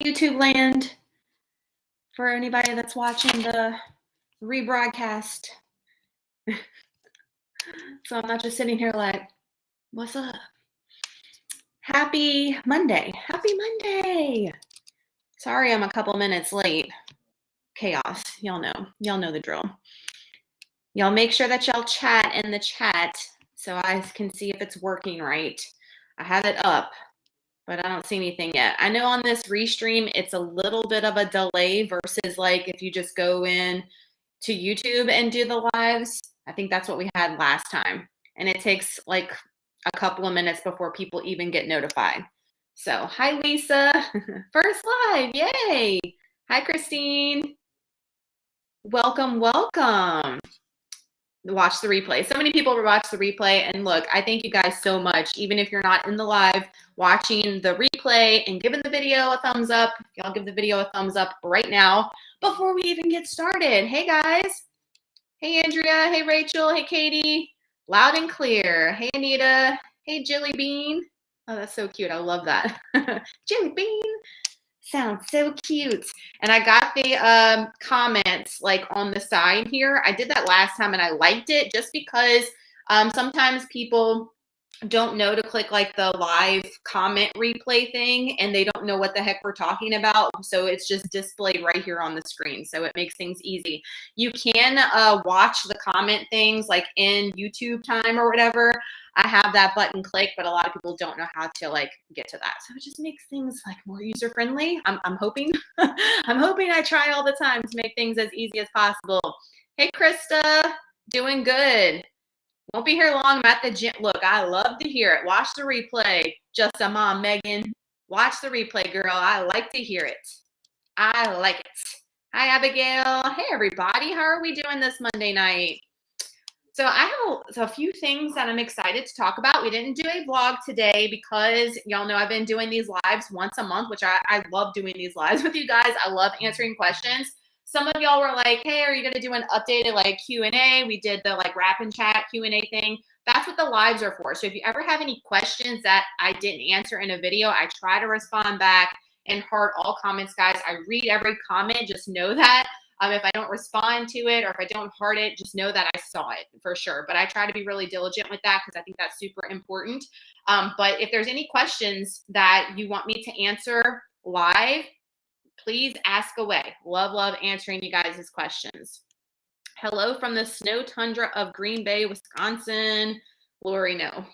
YouTube land for anybody that's watching the rebroadcast. So I'm not just sitting here like, what's up? Happy Monday. Happy Monday. Sorry I'm a couple minutes late. Chaos. Y'all know the drill. Y'all make sure that y'all chat in the chat so I can see if it's working right. I have it up, but I don't see anything yet. I know on this restream, it's a little bit of a delay versus like if you just go in to YouTube and do the lives. I think that's what we had last time. And it takes like a couple of minutes before people even get notified. So hi, Lisa. First live. Yay. Hi, Christine. Welcome, welcome. Watch the replay. So many people watch the replay, and look, I thank you guys so much. Even if you're not in the live, watching the replay and giving the video a thumbs up. Y'all give the video a thumbs up right now before we even get started. Hey guys. Hey Andrea. Hey Rachel. Hey Katie. Loud and clear. Hey Anita. Hey Jilly Bean. Oh, that's so cute. I love that. Jilly Bean. Sounds so cute. And I got the comments like on the side here. I did that last time and I liked it just because sometimes people don't know to click like the live comment replay thing and they don't know what the heck we're talking about. So it's just displayed right here on the screen. So it makes things easy. You can watch the comment things like in YouTube time or whatever. I have that button clicked, but a lot of people don't know how to like get to that. So it just makes things like more user friendly. I'm hoping, I'm hoping I try all the time to make things as easy as possible. Hey, Krista, doing good. Won't be here long. I'm at the gym. Look, I love to hear it. Watch the replay. Just a mom, Megan. Watch the replay, girl. I like to hear it. I like it. Hi, Abigail. Hey, everybody. How are we doing this Monday night? So I have a few things that I'm excited to talk about. We didn't do a vlog today because y'all know I've been doing these lives once a month, which I love doing these lives with you guys. I love answering questions. Some of y'all were like, hey, are you going to do an updated like Q&A? We did the like rap and chat Q&A thing. That's what the lives are for. So if you ever have any questions that I didn't answer in a video, I try to respond back and heart all comments, guys. I read every comment. Just know that. If I don't respond to it or if I don't heart it, just know that I saw it for sure. But I try to be really diligent with that because I think that's super important. But if there's any questions that you want me to answer live, please ask away. Love answering you guys' questions. Hello from the snow tundra of Green Bay, Wisconsin. Lori, no.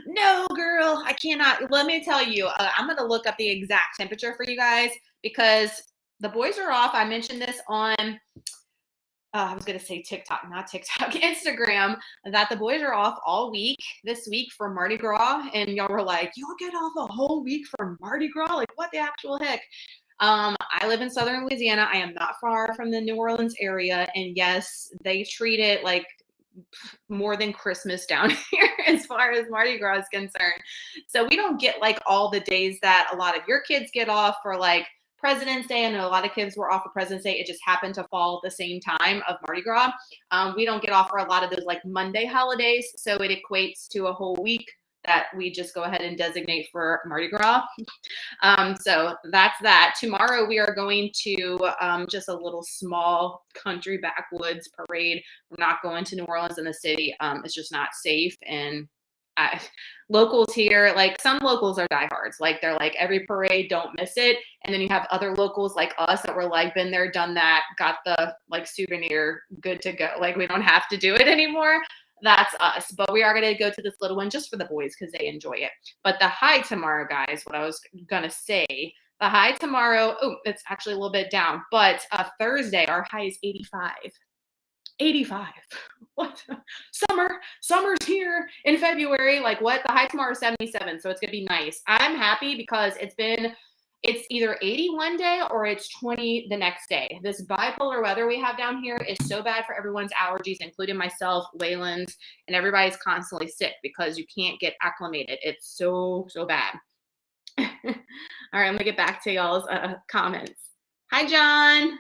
No, girl, I cannot. Let me tell you, I'm going to look up the exact temperature for you guys because the boys are off. I mentioned this on, I was going to say TikTok, not TikTok, Instagram, that the boys are off all week this week for Mardi Gras. And y'all were like, y'all get off a whole week for Mardi Gras? Like, what the actual heck? I live in Southern Louisiana. I am not far from the New Orleans area. And yes, they treat it like more than Christmas down here as far as Mardi Gras is concerned. So we don't get like all the days that a lot of your kids get off for like President's Day. I know a lot of kids were off for President's Day. It just happened to fall at the same time of Mardi Gras. We don't get off for a lot of those like Monday holidays. So it equates to a whole week that we just go ahead and designate for Mardi Gras. So that's that. Tomorrow we are going to just a little small country backwoods parade. We're not going to New Orleans in the city. It's just not safe. And locals here, like some locals are diehards. Like they're like every parade, don't miss it. And then you have other locals like us that were like been there, done that, got the like souvenir, good to go. Like we don't have to do it anymore. That's us. But we are going to go to this little one just for the boys because they enjoy it. But the high tomorrow, guys, what I was going to say, the high tomorrow, oh, it's actually a little bit down. But Thursday, our high is 85. 85. What? Summer's here in February. Like what? The high tomorrow is 77. So it's going to be nice. I'm happy because it's either 80 one day or it's 20 the next day. This bipolar weather we have down here is so bad for everyone's allergies, including myself, Wayland's, and everybody's constantly sick because you can't get acclimated. It's so bad. All right, I'm gonna get back to y'all's comments. Hi, John.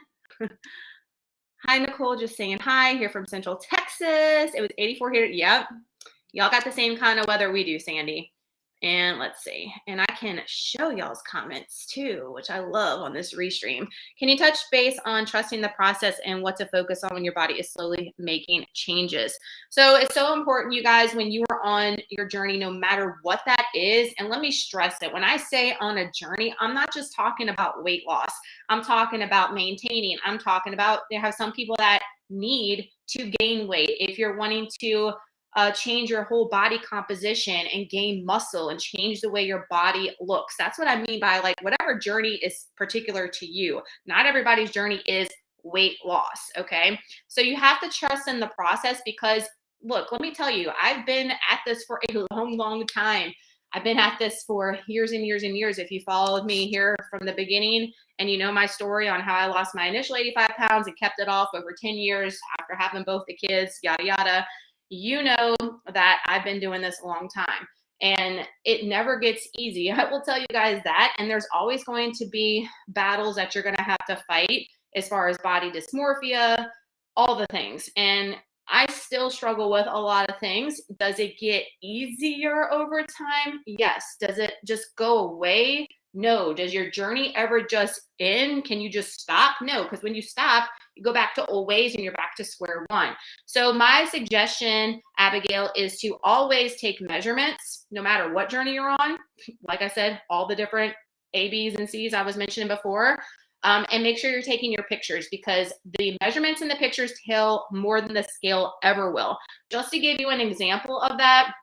Hi, Nicole, just saying hi here from Central Texas. It was 84 here. Yep. Y'all got the same kind of weather we do, Sandy. And let's see, and I can show y'all's comments too, which I love on this restream. Can you touch base on trusting the process and what to focus on when your body is slowly making changes? So it's so important, you guys, when you are on your journey, no matter what that is. And let me stress it. When I say on a journey, I'm not just talking about weight loss. I'm talking about maintaining. I'm talking about, there have some people that need to gain weight. If you're wanting to change your whole body composition and gain muscle and change the way your body looks. That's what I mean by like whatever journey is particular to you. Not everybody's journey is weight loss. Okay. So you have to trust in the process because look, let me tell you, I've been at this for a long, long time. I've been at this for years and years and years. If you followed me here from the beginning and you know my story on how I lost my initial 85 pounds and kept it off over 10 years after having both the kids, yada, yada, you know that I've been doing this a long time and it never gets easy. I will tell you guys that. And there's always going to be battles that you're going to have to fight as far as body dysmorphia, all the things. And I still struggle with a lot of things. Does it get easier over time? Yes. Does it just go away? No. Does your journey ever just end? Can you just stop? No, because when you stop, you go back to old ways and you're back to square one. So my suggestion, Abigail, is to always take measurements, no matter what journey you're on. Like I said, all the different A, B's, and C's I was mentioning before. And make sure you're taking your pictures because the measurements in the pictures tell more than the scale ever will. Just to give you an example of that,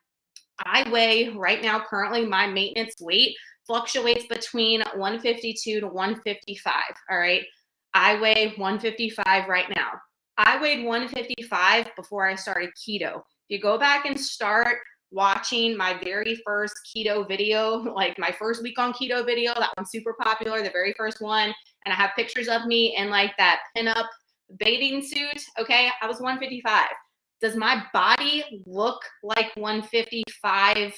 I weigh right now, currently my maintenance weight fluctuates between 152 to 155. All right. I weigh 155 right now. I weighed 155 before I started keto. If you go back and start watching my very first keto video, like my first week on keto video, that one's super popular, the very first one. And I have pictures of me in like that pinup bathing suit. Okay. I was 155. Does my body look like 155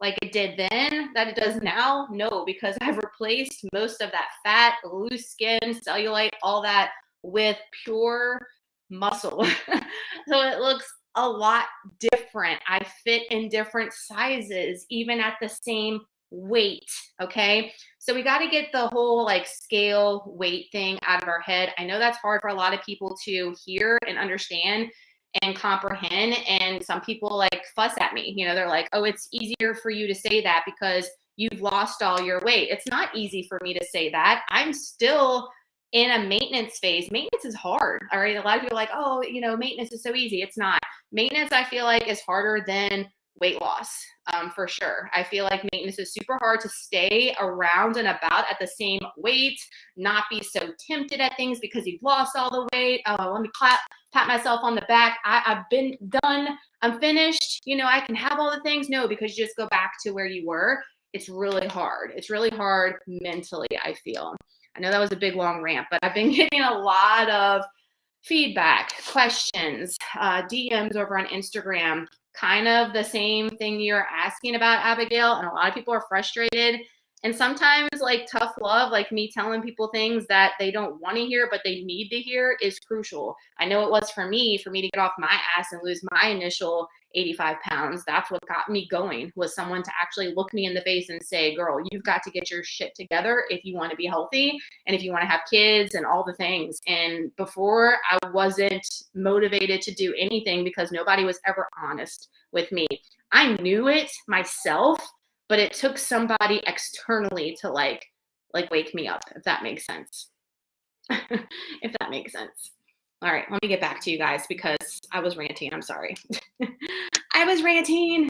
like it did then that it does now? No, because I've replaced most of that fat, loose skin, cellulite, all that with pure muscle. So it looks a lot different. I fit in different sizes, even at the same weight. Okay. So we got to get the whole like scale weight thing out of our head. I know that's hard for a lot of people to hear and understand and comprehend. And some people like fuss at me, you know, they're like, oh, it's easier for you to say that because you've lost all your weight. It's not easy for me to say that. I'm still in a maintenance phase. Maintenance is hard. All right. A lot of people are like, oh, you know, maintenance is so easy. It's not. Maintenance, I feel like, is harder than weight loss, for sure. I feel like maintenance is super hard to stay around and about at the same weight, not be so tempted at things because you've lost all the weight. Oh, let me pat myself on the back. I've been done. I'm finished. You know, I can have all the things. No, because you just go back to where you were. It's really hard. It's really hard mentally, I feel. I know that was a big, long rant, but I've been getting a lot of feedback, questions, DMs over on Instagram, kind of the same thing you're asking about, Abigail. And a lot of people are frustrated. And sometimes like tough love, like me telling people things that they don't want to hear, but they need to hear is crucial. I know it was for me to get off my ass and lose my initial 85 pounds. That's what got me going, was someone to actually look me in the face and say, girl, you've got to get your shit together if you want to be healthy and if you want to have kids and all the things. And before, I wasn't motivated to do anything because nobody was ever honest with me. I knew it myself, but it took somebody externally to like wake me up, if that makes sense. If that makes sense. All right, let me get back to you guys because I was ranting. I'm sorry. I was ranting.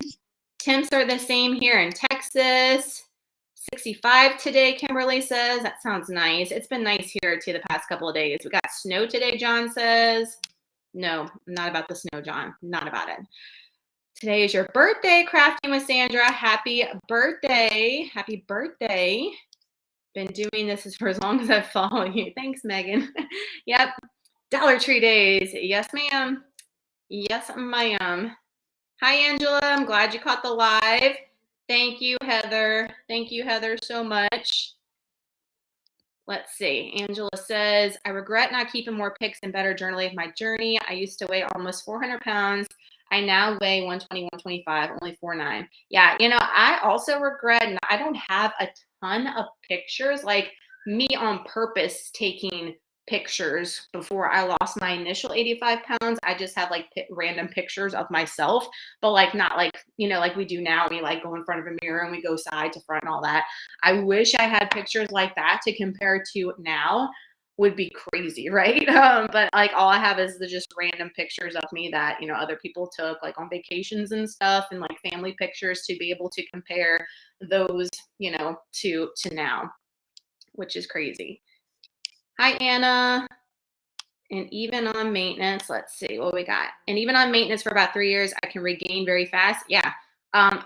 Temps are the same here in Texas. 65 today, Kimberly says. That sounds nice. It's been nice here too the past couple of days. We got snow today, John says. No, not about the snow, John. Not about it. Today is your birthday, Crafting with Sandra. Happy birthday. Happy birthday. Been doing this for as long as I've followed you. Thanks, Megan. Yep. Dollar Tree days. Yes, ma'am. Yes, ma'am. Hi, Angela. I'm glad you caught the live. Thank you, Heather. Thank you, Heather, so much. Let's see. Angela says, I regret not keeping more pics and better journaling of my journey. I used to weigh almost 400 pounds. I now weigh 120, 125, only 4'9". Yeah, you know, I also regret, I don't have a ton of pictures, like me on purpose taking pictures before I lost my initial 85 pounds. I just have like random pictures of myself, but like not like, you know, like we do now. We like go in front of a mirror and we go side to front and all that. I wish I had pictures like that to compare to now. Would be crazy, right? But like all I have is the just random pictures of me that, you know, other people took like on vacations and stuff, and like family pictures to be able to compare those, you know, to now, which is crazy. Hi, Anna. And even on maintenance, let's see what we got. And even on maintenance for about 3 years, I can regain very fast. Yeah.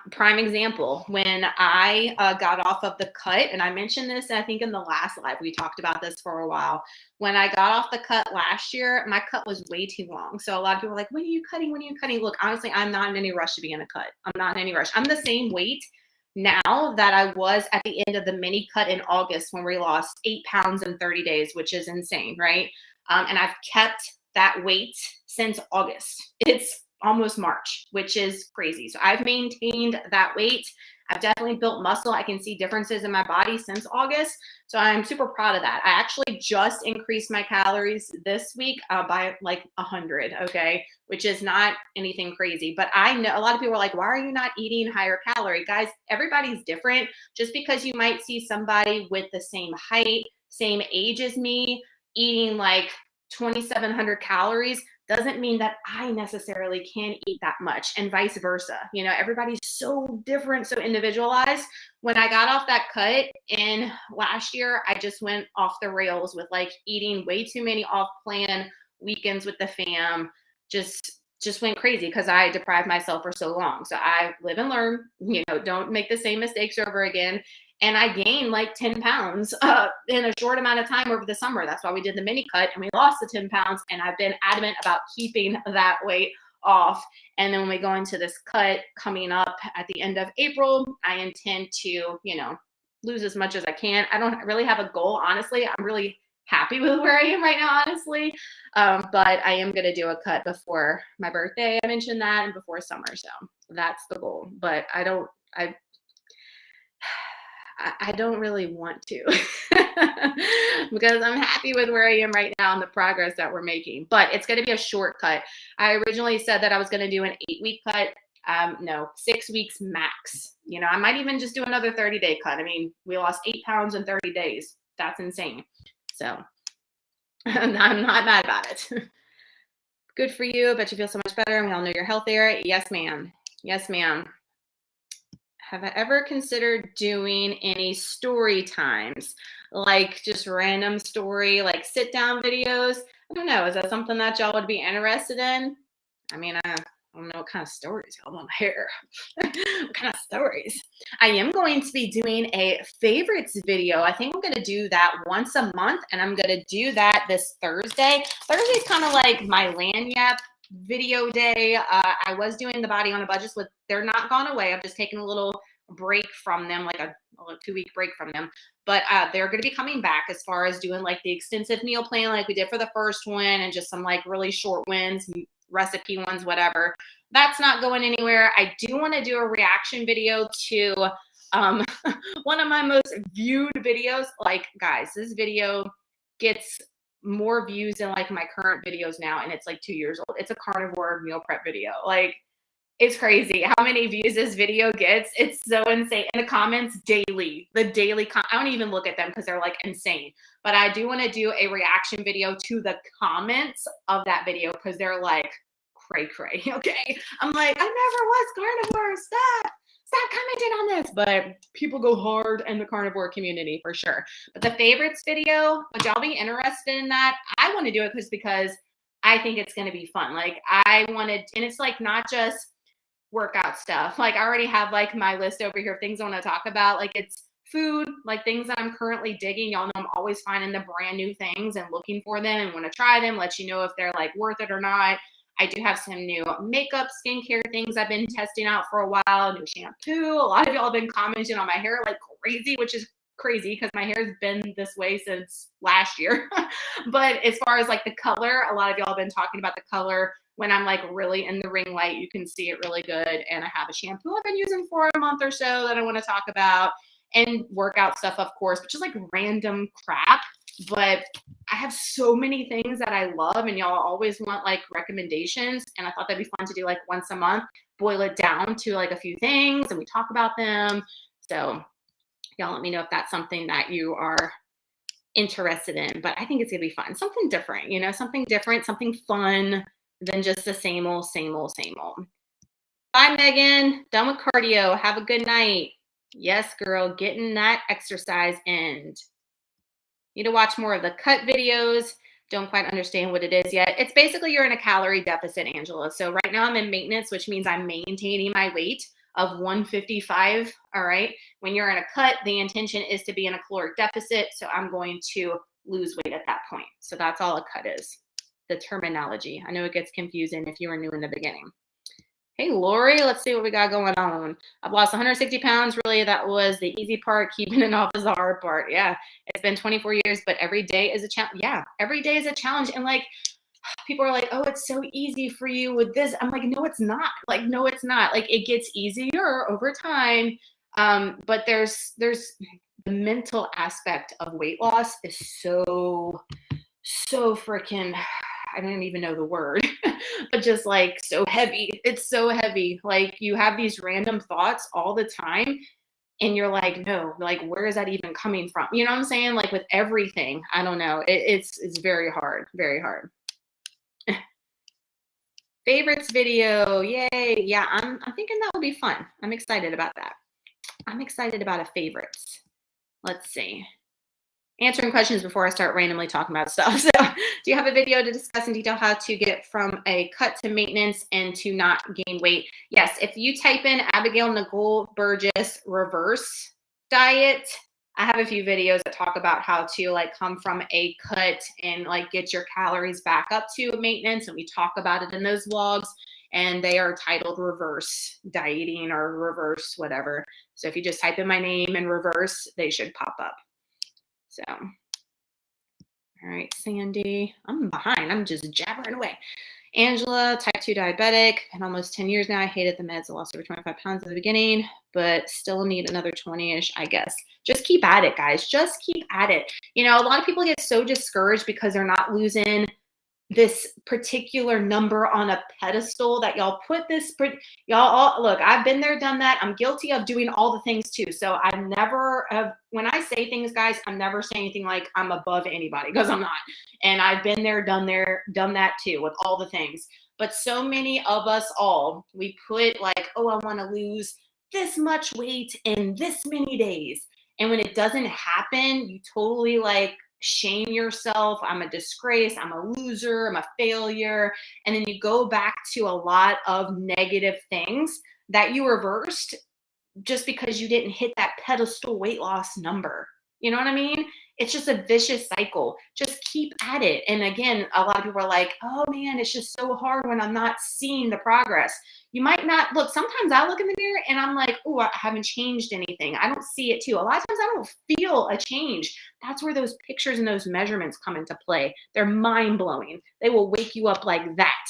Prime example, when I got off of the cut, and I mentioned this, I think in the last live, we talked about this for a while. When I got off the cut last year, my cut was way too long. So a lot of people are like, when are you cutting? When are you cutting? Look, honestly, I'm not in any rush to be in a cut. I'm not in any rush. I'm the same weight now that I was at the end of the mini cut in August when we lost 8 pounds in 30 days, which is insane, right? And I've kept that weight since August. It's almost March, which is crazy. So I've maintained that weight. I've definitely built muscle. I can see differences in my body since August. So I'm super proud of that. I actually just increased my calories this week by like 100, okay, which is not anything crazy. But I know a lot of people are like, why are you not eating higher calorie? Guys, everybody's different. Just because you might see somebody with the same height, same age as me, eating like 2,700 calories doesn't mean that I necessarily can eat that much, and vice versa. You know, everybody's so different, so individualized. When I got off that cut in last year, I just went off the rails with like eating way too many off-plan weekends with the fam. Just went crazy because I deprived myself for so long. So I live and learn, you know, don't make the same mistakes over again. And I gained like 10 pounds in a short amount of time over the summer. That's why we did the mini cut and we lost the 10 pounds. And I've been adamant about keeping that weight off. And then when we go into this cut coming up at the end of April, I intend to, you know, lose as much as I can. I don't really have a goal, honestly. I'm really happy with where I am right now, honestly. But I am going to do a cut before my birthday. I mentioned that, and before summer. So that's the goal. But I don't really want to because I'm happy with where I am right now and the progress that we're making. But it's going to be a shortcut. I originally said that I was going to do an 8-week cut. No, 6 weeks max. You know, I might even just do another 30-day cut. I mean, we lost 8 pounds in 30 days. That's insane. So I'm not mad about it. Good for you. Bet you feel so much better. We all know you're healthier. Yes, ma'am. Yes, ma'am. Have I ever considered doing any story times, like just random story, like sit down videos? I don't know. Is that something that y'all would be interested in? I mean, I don't know what kind of stories y'all want to hear. What kind of stories? I am going to be doing a favorites video. I think I'm going to do that once a month, and I'm going to do that this Thursday. Thursday's kind of like my lanyap video day. I was doing the body on a budget, with they're not gone away. I've just taken a little break from them, like a 2-week break from them, but they're going to be coming back as far as doing like the extensive meal plan like we did for the first one, and just some like really short wins, recipe ones, whatever. That's not going anywhere. I do want to do a reaction video to one of my most viewed videos. Like, guys, this video gets more views than like my current videos now, and it's like 2 years old. It's a carnivore meal prep video. Like, it's crazy how many views this video gets. It's so insane. In the comments daily, I don't even look at them because they're like insane. But I do want to do a reaction video to the comments of that video because they're like cray. Okay. I'm like, I never was carnivore. Stop commenting on this. But people go hard in the carnivore community for sure. But the favorites video, would y'all be interested in that? I want to do it because I think it's going to be fun. Like, I wanted, and it's like not just workout stuff. Like, I already have like my list over here of things I want to talk about. Like, it's food, like things that I'm currently digging. Y'all know I'm always finding the brand new things and looking for them and want to try them, let you know if they're like worth it or not. I do have some new makeup, skincare things I've been testing out for a while, new shampoo. A lot of y'all have been commenting on my hair like crazy, which is crazy because my hair's been this way since last year. But as far as like the color, a lot of y'all have been talking about the color. When I'm like really in the ring light, you can see it really good. And I have a shampoo I've been using for a month or so that I want to talk about, and workout stuff, of course, but just like random crap. But I have so many things that I love, and y'all always want like recommendations. And I thought that'd be fun to do like once a month, boil it down to like a few things and we talk about them. So y'all let me know if that's something that you are interested in. But I think it's gonna be fun. Something different, you know, something different, something fun than just the same old, same old, same old. Bye, Megan. Done with cardio. Have a good night. Yes, girl, getting that exercise in. Need to watch more of the cut videos. Don't quite understand what it is yet. It's basically you're in a calorie deficit, Angela. So right now I'm in maintenance, which means I'm maintaining my weight of 155. All right. When you're in a cut, the intention is to be in a caloric deficit. So I'm going to lose weight at that point. So that's all a cut is. The terminology. I know it gets confusing if you were new in the beginning. Hey, Lori, let's see what we got going on. I've lost 160 pounds. Really, that was the easy part. Keeping it off is the hard part. Yeah, it's been 24 years, but every day is a challenge. Yeah, every day is a challenge. And like, people are like, oh, it's so easy for you with this. I'm like, no, it's not. Like, no, it's not. Like, it gets easier over time. But there's the mental aspect of weight loss is so freaking, I don't even know the word, but just like so heavy. It's so heavy. Like you have these random thoughts all the time and you're like, no, like, where is that even coming from? You know what I'm saying? Like with everything, I don't know. It's very hard, very hard. Favorites video. Yay. Yeah, I'm thinking that will be fun. I'm excited about that. I'm excited about a favorites. Let's see. Answering questions before I start randomly talking about stuff. So do you have a video to discuss in detail how to get from a cut to maintenance and to not gain weight? Yes, if you type in Abigail Nicole Burgess reverse diet, I have a few videos that talk about how to like come from a cut and like get your calories back up to maintenance. And we talk about it in those vlogs, and they are titled reverse dieting or reverse whatever. So if you just type in my name and reverse, they should pop up. So, all right, Sandy, I'm behind. I'm just jabbering away. Angela, type 2 diabetic, and almost 10 years now. I hated the meds. I lost over 25 pounds at the beginning, but still need another 20-ish, I guess. Just keep at it, guys. Just keep at it. You know, a lot of people get so discouraged because they're not losing this particular number on a pedestal that y'all put this, y'all all, look, I've been there, done that. I'm guilty of doing all the things too. So I never have, when I say things, guys, I'm never saying anything like I'm above anybody, because I'm not. And I've been there, done that too with all the things. But so many of us all, we put like, oh, I want to lose this much weight in this many days. And when it doesn't happen, you totally like shame yourself. I'm a disgrace. I'm a loser. I'm a failure. And then you go back to a lot of negative things that you reversed just because you didn't hit that pedestal weight loss number. You know what I mean? It's just a vicious cycle. Just keep at it. And again, a lot of people are like, oh man, it's just so hard when I'm not seeing the progress. You might not look. Sometimes I look in the mirror and I'm like, oh, I haven't changed anything. I don't see it too. A lot of times I don't feel a change. That's where those pictures and those measurements come into play. They're mind blowing. They will wake you up like that.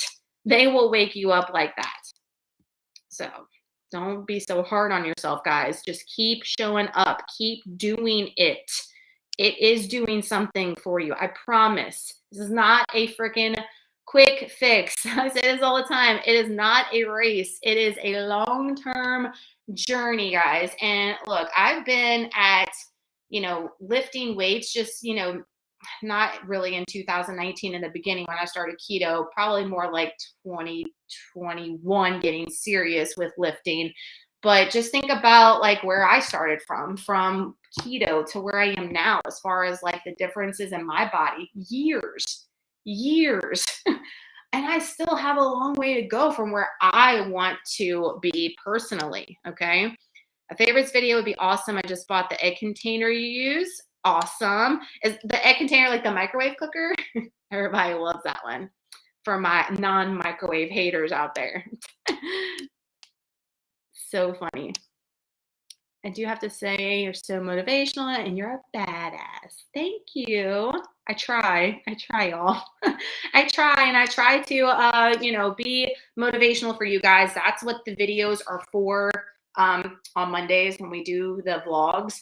They will wake you up like that. So don't be so hard on yourself, guys. Just keep showing up. Keep doing it. It is doing something for you. I promise. This is not a freaking quick fix. I say this all the time. It is not a race. It is a long-term journey, guys. And look, I've been at, you know, lifting weights just, you know, not really in 2019 in the beginning when I started keto, probably more like 2021 getting serious with lifting. But just think about like where I started from keto to where I am now, as far as like the differences in my body, years. And I still have a long way to go from where I want to be personally. Okay. A favorites video would be awesome. I just bought the egg container you use. Awesome. Is the egg container like the microwave cooker? Everybody loves that one. For my non-microwave haters out there. So funny. I do have to say you're so motivational and you're a badass. Thank you. I try, y'all. I try to, be motivational for you guys. That's what the videos are for on Mondays when we do the vlogs.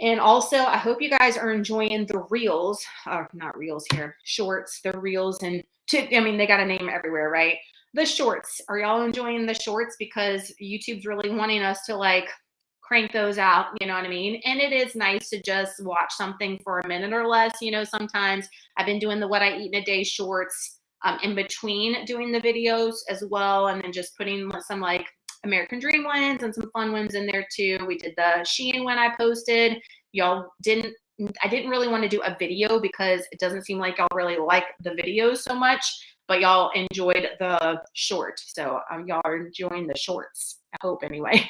And also, I hope you guys are enjoying the reels, or not reels here, shorts, the reels, and they got a name everywhere, right? The shorts. Are y'all enjoying the shorts? Because YouTube's really wanting us to like crank those out, you know what I mean? And it is nice to just watch something for a minute or less. Sometimes I've been doing the what I eat in a day shorts in between doing the videos as well, and then just putting some like American Dream ones and some fun ones in there too. We did the Shein one I posted. I didn't really want to do a video because it doesn't seem like y'all really like the videos so much, but y'all enjoyed the short. So y'all are enjoying the shorts. I hope anyway.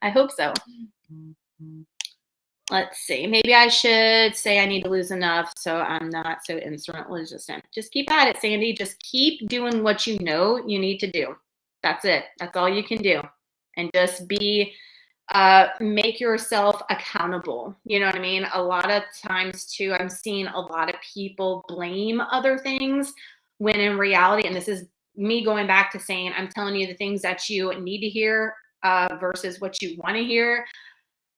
I hope so. Let's see. Maybe I should say I need to lose enough so I'm not so insulin resistant. Just keep at it, Sandy. Just keep doing what you know you need to do. That's it. That's all you can do. And just make yourself accountable. You know what I mean? A lot of times too, I'm seeing a lot of people blame other things when in reality, and this is me going back to saying, I'm telling you the things that you need to hear versus what you want to hear.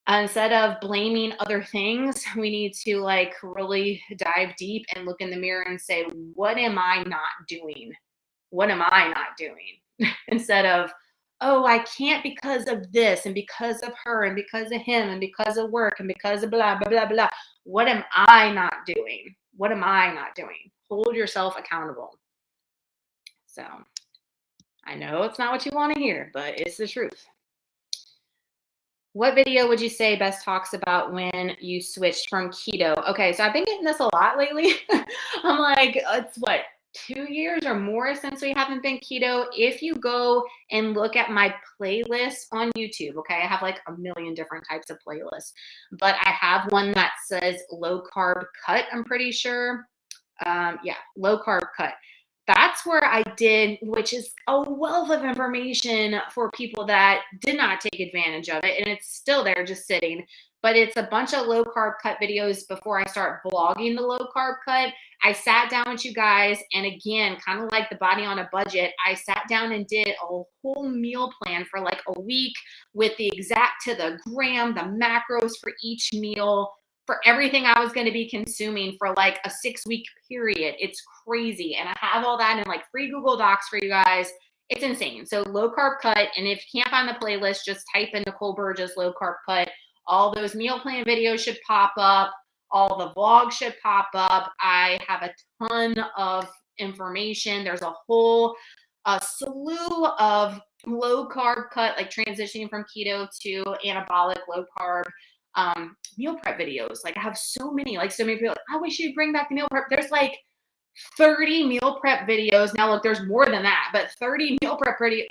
Instead of blaming other things, we need to like really dive deep and look in the mirror and say, what am I not doing? What am I not doing? Instead of, oh, I can't because of this and because of her and because of him and because of work and because of blah, blah, blah, blah. What am I not doing? What am I not doing? Hold yourself accountable. So I know it's not what you want to hear, but it's the truth. What video would you say best talks about when you switched from keto? Okay, so I've been getting this a lot lately. I'm like, it's what, 2 years or more since we haven't been keto. If you go and look at my playlist on YouTube, okay, I have like a million different types of playlists, but I have one that says low carb cut, I'm pretty sure. Yeah, low carb cut. That's where I did, which is a wealth of information for people that did not take advantage of it. And it's still there just sitting, but it's a bunch of low carb cut videos before I start vlogging the low carb cut. I sat down with you guys, and again, kind of like the body on a budget, I sat down and did a whole meal plan for like a week with the exact to the gram, the macros for each meal, for everything I was going to be consuming for like a 6-week period. It's crazy. And I have all that in like free Google Docs for you guys. It's insane. So low carb cut. And if you can't find the playlist, just type in Nicole Burgess low carb cut. All those meal plan videos should pop up. All the vlogs should pop up. I have a ton of information. There's a whole slew of low carb cut, like transitioning from keto to anabolic low carb meal prep videos. Like I have so many people like, I wish you'd bring back the meal prep. There's like 30 meal prep videos. Now look, there's more than that, but 30 meal prep I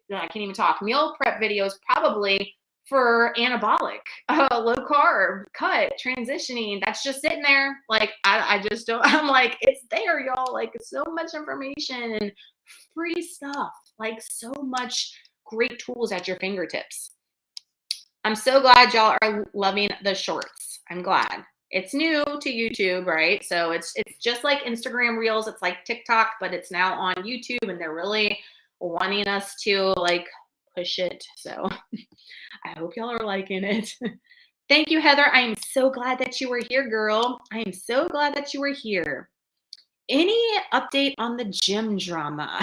can't even talk. Meal prep videos probably for anabolic, low carb, cut, transitioning. That's just sitting there. Like I just don't, I'm like, it's there, y'all. Like so much information and free stuff. Like so much great tools at your fingertips. I'm so glad y'all are loving the shorts. I'm glad. It's new to YouTube, right? So it's just like Instagram Reels. It's like TikTok, but it's now on YouTube, and they're really wanting us to like push it. So I hope y'all are liking it. Thank you, Heather. I am so glad that you were here, girl. I am so glad that you were here. Any update on the gym drama?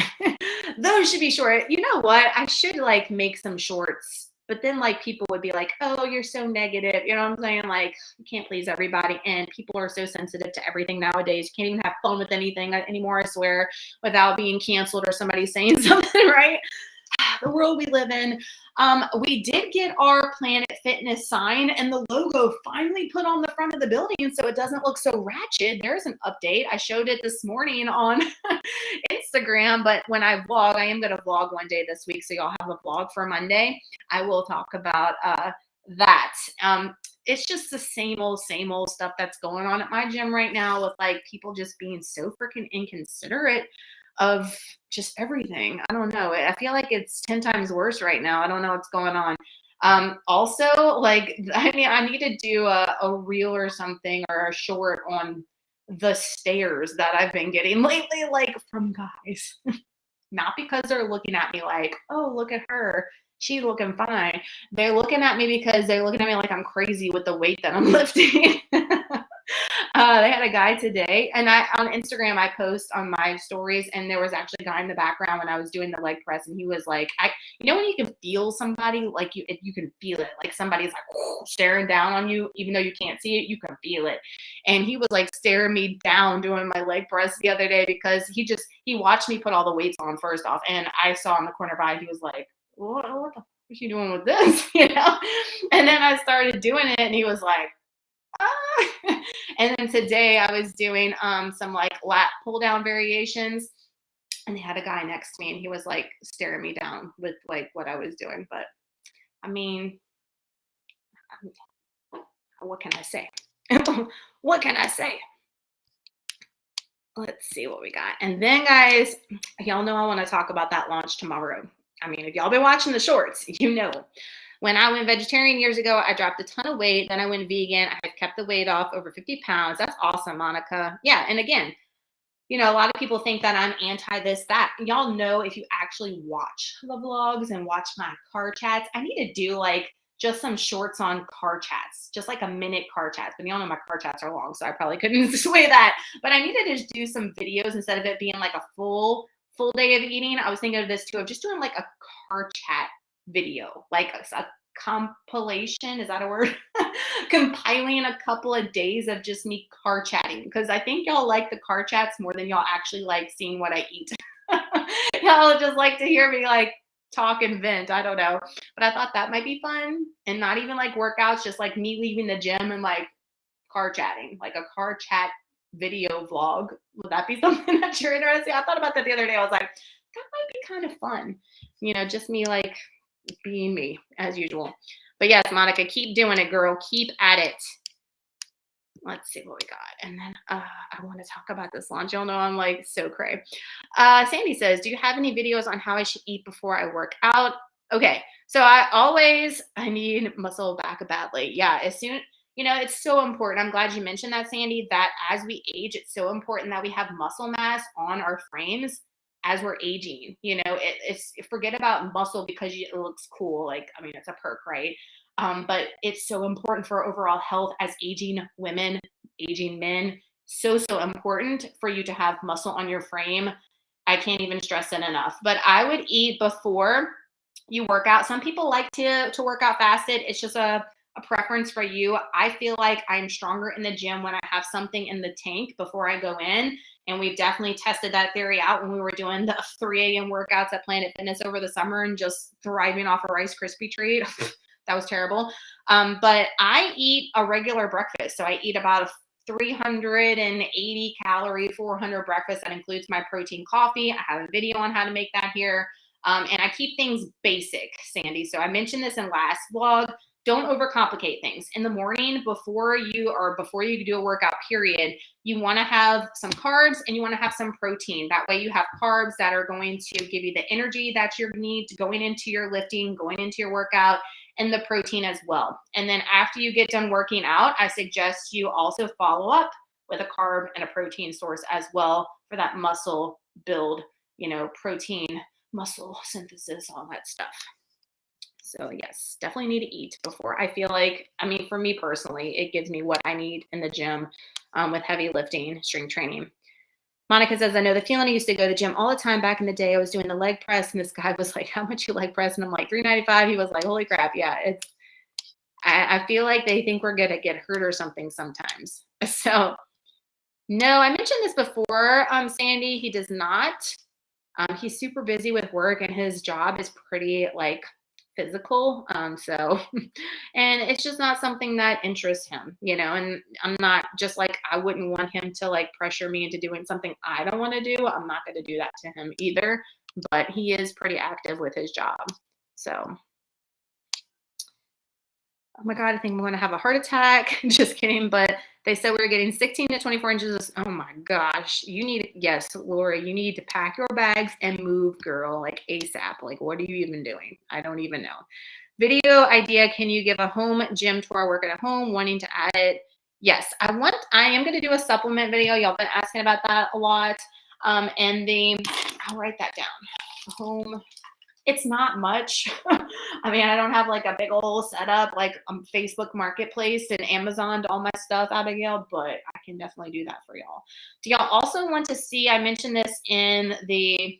Those should be short. You know what? I should like make some shorts, but then like people would be like, oh, you're so negative. You know what I'm saying? Like you can't please everybody. And people are so sensitive to everything nowadays. You can't even have fun with anything anymore, I swear, without being canceled or somebody saying something, right? The world we live in. We did get our Planet Fitness sign and the logo finally put on the front of the building so it doesn't look so ratchet. There's an update. I showed it this morning on Instagram, but when I vlog, I am going to vlog one day this week, so y'all have a vlog for Monday. I will talk about that. It's just the same old stuff that's going on at my gym right now with like people just being so freaking inconsiderate of just everything. I don't know. I feel like it's 10 times worse right now. I don't know what's going on. Also, like, I need to do a reel or something, or a short on the stares that I've been getting lately, like from guys. Not because they're looking at me like, oh, look at her, she's looking fine. They're looking at me because they're looking at me like I'm crazy with the weight that I'm lifting. They had a guy today, and on Instagram, I post on my stories, and there was actually a guy in the background when I was doing the leg press, and he was like, you know when you can feel somebody, like you can feel it, like somebody's like staring down on you, even though you can't see it, you can feel it. And he was like staring me down doing my leg press the other day because he watched me put all the weights on first off, and I saw in the corner by, he was like, what the fuck is you doing with this? You know? And then I started doing it, and he was like, ah. And then today I was doing some like lat pull down variations, and they had a guy next to me, and he was like staring me down with like what I was doing. But I mean, what can I say? What can I say? Let's see what we got. And then, guys, y'all know I want to talk about that launch tomorrow. I mean, if y'all been watching the shorts, you know. When I went vegetarian years ago, I dropped a ton of weight. Then I went vegan. I've kept the weight off over 50 pounds. That's awesome, Monica. Yeah, and again, you know, a lot of people think that I'm anti this, that. Y'all know, if you actually watch the vlogs and watch my car chats, I need to do like just some shorts on car chats, just like a minute car chats. But y'all know my car chats are long, so I probably couldn't sway that. But I need to just do some videos instead of it being like a full day of eating. I was thinking of this too, of just doing like a car chat video, like a compilation, is that a word? Compiling a couple of days of just me car chatting, because I think y'all like the car chats more than y'all actually like seeing what I eat. Y'all just like to hear me like talk and vent. I don't know, but I thought that might be fun, and not even like workouts, just like me leaving the gym and like car chatting, like a car chat video vlog. Would that be something that you're interested in? I thought about that the other day. I was like, that might be kind of fun, you know, just me like being me as usual. But yes, Monica, keep doing it, girl. Keep at it. Let's see what we got. And then I want to talk about this launch. Y'all know I'm like so cray. Sandy says, do you have any videos on how I should eat before I work out? Okay, so I need muscle back badly. Yeah, as soon, you know, it's so important. I'm glad you mentioned that, Sandy, that as we age, it's so important that we have muscle mass on our frames as we're aging. You know, it's forget about muscle because it looks cool. Like, I mean, it's a perk, right? But it's so important for overall health as aging women, aging men. So important for you to have muscle on your frame. I can't even stress it enough. But I would eat before you work out. Some people like to work out fasted. It's just a preference for you. I feel like I'm stronger in the gym when I have something in the tank before I go in. And we've definitely tested that theory out when we were doing the 3 a.m. workouts at Planet Fitness over the summer and just thriving off a Rice Krispie treat. That was terrible. But I eat a regular breakfast. So I eat about a 380 calorie, 400 breakfast. That includes my protein coffee. I have a video on how to make that here. And I keep things basic, Sandy. So I mentioned this in last vlog. Don't overcomplicate things. In the morning, before you do a workout period, you want to have some carbs and you want to have some protein. That way you have carbs that are going to give you the energy that you need going into your lifting, going into your workout, and the protein as well. And then after you get done working out, I suggest you also follow up with a carb and a protein source as well for that muscle build, you know, protein, muscle synthesis, all that stuff. So yes, definitely need to eat before. I feel like, I mean, for me personally, it gives me what I need in the gym with heavy lifting, strength training. Monica says, I know the feeling. I used to go to the gym all the time back in the day. I was doing the leg press, and this guy was like, how much you leg press? And I'm like, $395. He was like, holy crap. Yeah, I feel like they think we're going to get hurt or something sometimes. So no, I mentioned this before, Sandy. He does not. He's super busy with work, and his job is pretty like physical. And it's just not something that interests him, you know, and I'm not, just like, I wouldn't want him to like pressure me into doing something I don't want to do. I'm not going to do that to him either, but he is pretty active with his job. So, oh my God, I think I'm going to have a heart attack. Just kidding. But they said we were getting 16 to 24 inches. Oh my gosh. Yes, Lori, you need to pack your bags and move, girl, like ASAP. Like, what are you even doing? I don't even know. Video idea, can you give a home gym tour, working at home, wanting to add it? Yes, I am going to do a supplement video. Y'all been asking about that a lot. I'll write that down. Home. It's not much. I mean, I don't have like a big old setup like Facebook Marketplace and Amazon to all my stuff, Abigail, but I can definitely do that for y'all. Do y'all also want to see, I mentioned this in the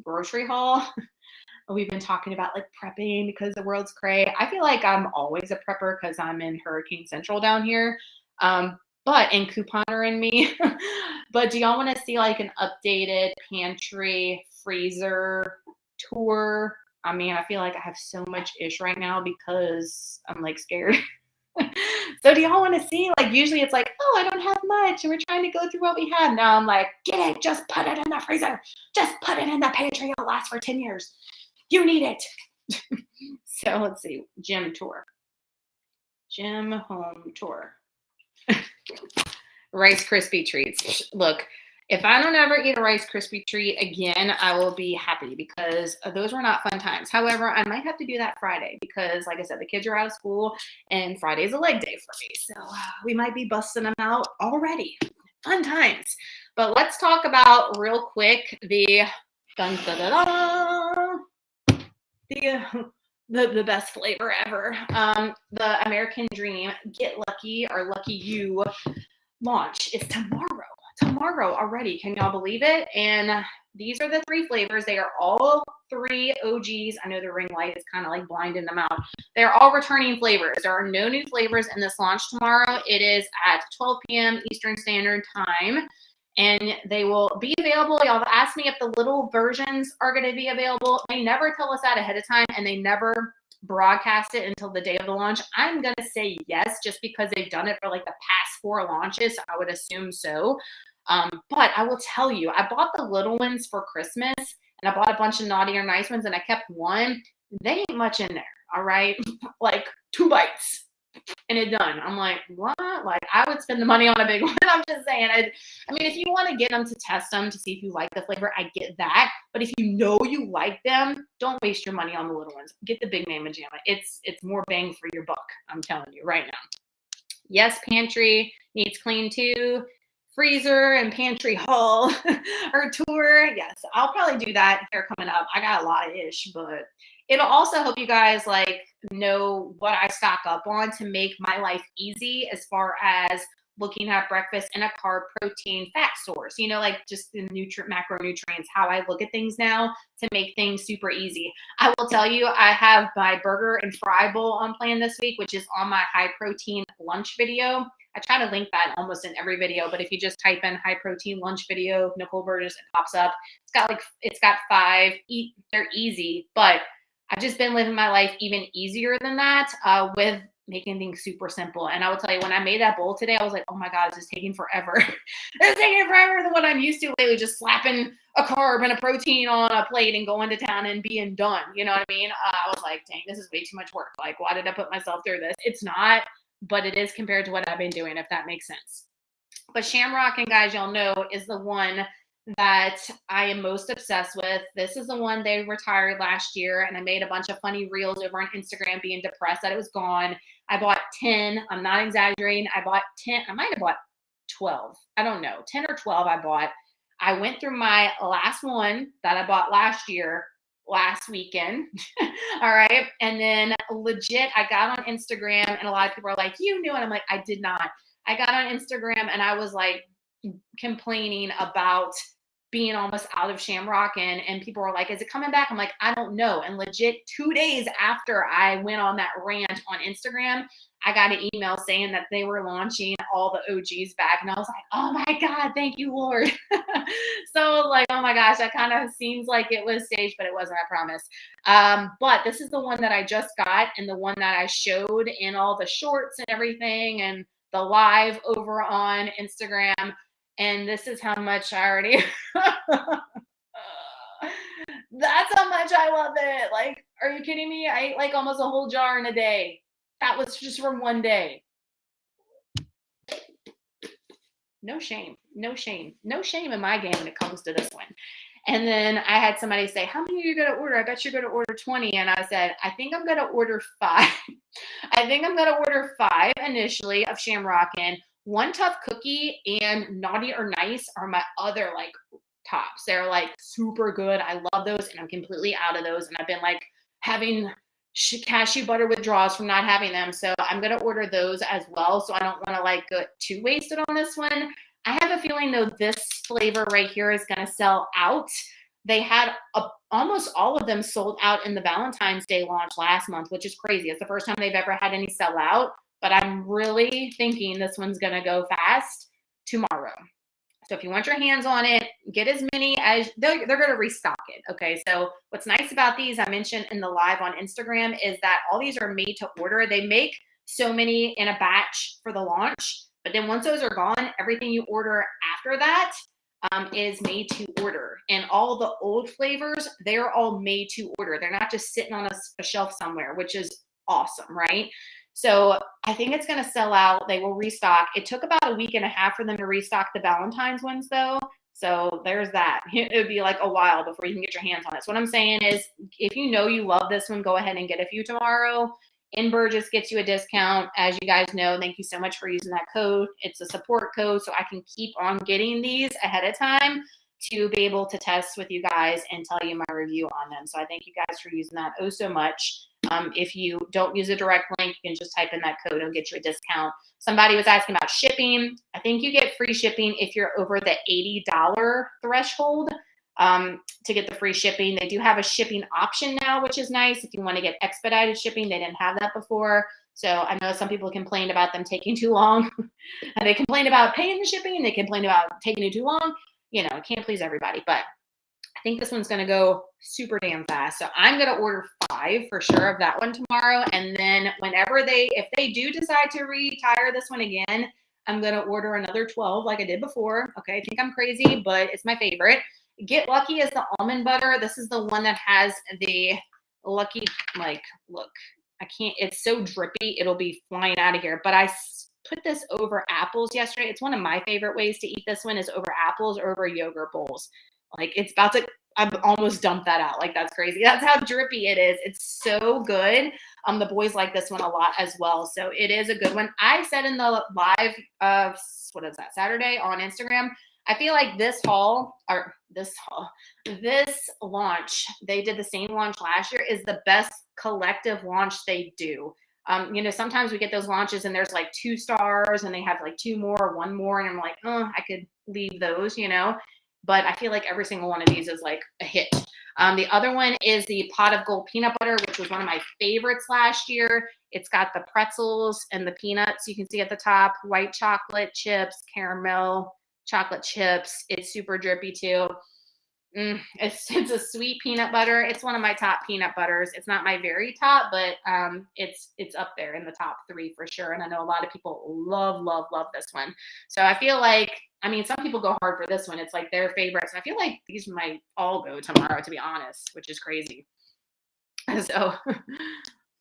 grocery haul. We've been talking about like prepping because the world's cray. I feel like I'm always a prepper because I'm in Hurricane Central down here. And couponer in me. But do y'all want to see like an updated pantry freezer tour? I mean, I feel like I have so much ish right now because I'm like scared. So do y'all want to see, like, usually it's like, oh, I don't have much and we're trying to go through what we have. Now I'm like, get it, just put it in the freezer. Just put it in the pantry. It'll last for 10 years. You need it. So let's see, gym tour. Gym home tour. Rice Krispie treats. Look, if I don't ever eat a Rice Krispie treat again, I will be happy because those were not fun times. However, I might have to do that Friday because, like I said, the kids are out of school and Friday's a leg day for me. So we might be busting them out already. Fun times. But let's talk about real quick the the best flavor ever. The American Dream Get Lucky or Lucky You launch is tomorrow already. Can y'all believe it? And these are the 3 flavors. They are all 3 OGs. I know the ring light is kind of like blinding them out. They're all returning flavors. There are no new flavors in this launch tomorrow. It is at 12 p.m. Eastern Standard Time. And they will be available. Y'all have asked me if the little versions are going to be available. They never tell us that ahead of time, and they never broadcast it until the day of the launch. I'm going to say yes, just because they've done it for like the past 4 launches. So I would assume so. But I will tell you, I bought the little ones for Christmas, and I bought a bunch of naughty or nice ones, and I kept one. They ain't much in there, all right? Like 2 bites. And it done. I'm like, what? Like, I would spend the money on a big one. I'm just saying. I mean, if you want to get them to test them to see if you like the flavor, I get that. But if you know you like them, don't waste your money on the little ones. Get the big Mama Jamma. It's more bang for your buck. I'm telling you right now. Yes, pantry needs clean too. Freezer and pantry haul or tour. Yes, I'll probably do that here coming up. I got a lot of ish, but it'll also help you guys like know what I stock up on to make my life easy as far as looking at breakfast and a carb, protein, fat source, you know, like just the macronutrients, how I look at things now to make things super easy. I will tell you, I have my burger and fry bowl on plan this week, which is on my high protein lunch video. I try to link that almost in every video, but if you just type in high protein lunch video, Nicole Burgess, it pops up. It's got 5. They're easy, but I've just been living my life even easier than that with making things super simple. And I will tell you, when I made that bowl today, I was like, oh my God, it's just taking forever. It's taking forever than what I'm used to lately, just slapping a carb and a protein on a plate and going to town and being done. You know what I mean? I was like, dang, this is way too much work. Like, why did I put myself through this? It's not, but it is compared to what I've been doing, if that makes sense. But Shamrockin, guys, y'all know, is the one that I am most obsessed with. This is the one they retired last year, and I made a bunch of funny reels over on Instagram being depressed that it was gone. I bought 10. I'm not exaggerating. I bought 10. I might have bought 12. I don't know. 10 or 12 I bought. I went through my last one that I bought last year, last weekend. All right. And then legit, I got on Instagram, and a lot of people are like, you knew it. I'm like, I did not. I got on Instagram, and I was like complaining about being almost out of Shamrockin, and people were like, is it coming back? I'm like, I don't know. And legit 2 days after I went on that rant on Instagram, I got an email saying that they were launching all the OGs back. And I was like, oh my God, thank you, Lord. So like, oh my gosh, that kind of seems like it was staged, but it wasn't, I promise. But this is the one that I just got, and the one that I showed in all the shorts and everything, and the live over on Instagram. And this is how much I already, that's how much I love it. Like, are you kidding me? I ate like almost a whole jar in a day. That was just from one day. No shame, no shame, no shame in my game when it comes to this one. And then I had somebody say, how many are you going to order? I bet you're going to order 20. And I said, I think I'm going to order 5. I think I'm going to order 5 initially of Shamrockin. One Tough Cookie and Naughty or Nice are my other like tops. They're like super good. I love those, and I'm completely out of those. And I've been like having cashew butter withdrawals from not having them. So I'm going to order those as well. So I don't want to like get too wasted on this one. I have a feeling though this flavor right here is going to sell out. They had almost all of them sold out in the Valentine's Day launch last month, which is crazy. It's the first time they've ever had any sell out, but I'm really thinking this one's going to go fast tomorrow. So if you want your hands on it, get as many as they're going to restock it. Okay. So what's nice about these, I mentioned in the live on Instagram, is that all these are made to order. They make so many in a batch for the launch, but then once those are gone, everything you order after that is made to order. And all the old flavors, they're all made to order. They're not just sitting on a shelf somewhere, which is awesome, right? So I think it's going to sell out. They will restock. It took about a week and a half for them to restock the Valentine's ones though. So there's that. It would be like a while before you can get your hands on it. So what I'm saying is, if you know you love this one, go ahead and get a few tomorrow. NBURGGESS gets you a discount. As you guys know, thank you so much for using that code. It's a support code, so I can keep on getting these ahead of time to be able to test with you guys and tell you my review on them. So I thank you guys for using that oh so much. If you don't use a direct link, you can just type in that code and get you a discount. Somebody was asking about shipping. I think you get free shipping if you're over the $80 threshold to get the free shipping. They do have a shipping option now, which is nice. If you want to get expedited shipping, they didn't have that before. So I know some people complained about them taking too long. And they complained about paying the shipping. They complained about taking it too long. You know, can't please everybody, but I think this one's going to go super damn fast. So I'm going to order 5 for sure of that one tomorrow. And then whenever if they do decide to retire this one again, I'm going to order another 12 like I did before. Okay. I think I'm crazy, but it's my favorite. Get Lucky is the almond butter. This is the one that has the Lucky, like, look, I can't, it's so drippy. It'll be flying out of here, but I put this over apples yesterday. It's one of my favorite ways to eat this one is over apples or over yogurt bowls. Like it's about to, I've almost dumped that out. Like that's crazy. That's how drippy it is. It's so good. The boys like this one a lot as well. So it is a good one. I said in the live what is that, Saturday on Instagram, I feel like this launch, they did the same launch last year, is the best collective launch they do. You know, sometimes we get those launches and there's like 2 stars and they have like 2 more or 1 more. And I'm like, oh, I could leave those, you know, but I feel like every single one of these is like a hit. The other one is the Pot of Gold peanut butter, which was one of my favorites last year. It's got the pretzels and the peanuts. You can see at the top, white chocolate chips, caramel, chocolate chips. It's super drippy too. It's a sweet peanut butter. It's one of my top peanut butters. It's not my very top, but it's up there in the top 3 for sure. And I know a lot of people love this one. So I feel like, I mean, some people go hard for this one. It's like their favorites. I feel like these might all go tomorrow, to be honest, which is crazy. So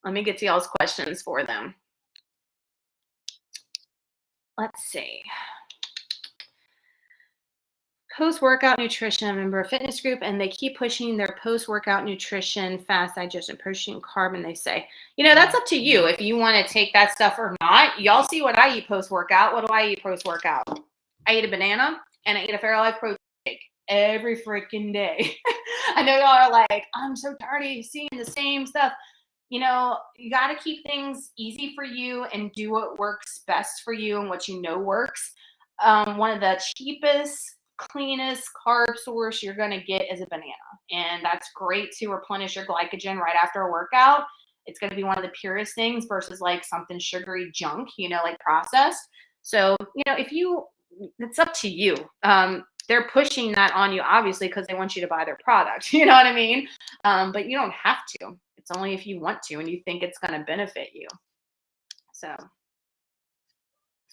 let me get to y'all's questions for them. Let's see. Post-workout nutrition, I'm a member of a fitness group, and they keep pushing their post-workout nutrition, fast digestion, protein, carb, and they say, you know, that's up to you if you want to take that stuff or not. Y'all see what I eat post-workout. What do I eat post-workout? I eat a banana, and I eat a Fairlife protein shake every freaking day. I know y'all are like, I'm so tired of seeing the same stuff. You know, you got to keep things easy for you and do what works best for you and what you know works. One of the cheapest, cleanest carb source you're going to get is a banana. And that's great to replenish your glycogen right after a workout. It's going to be one of the purest things versus like something sugary junk, you know, like processed. So, you know, it's up to you. They're pushing that on you, obviously, because they want you to buy their product. You know what I mean? But you don't have to. It's only if you want to and you think it's going to benefit you. So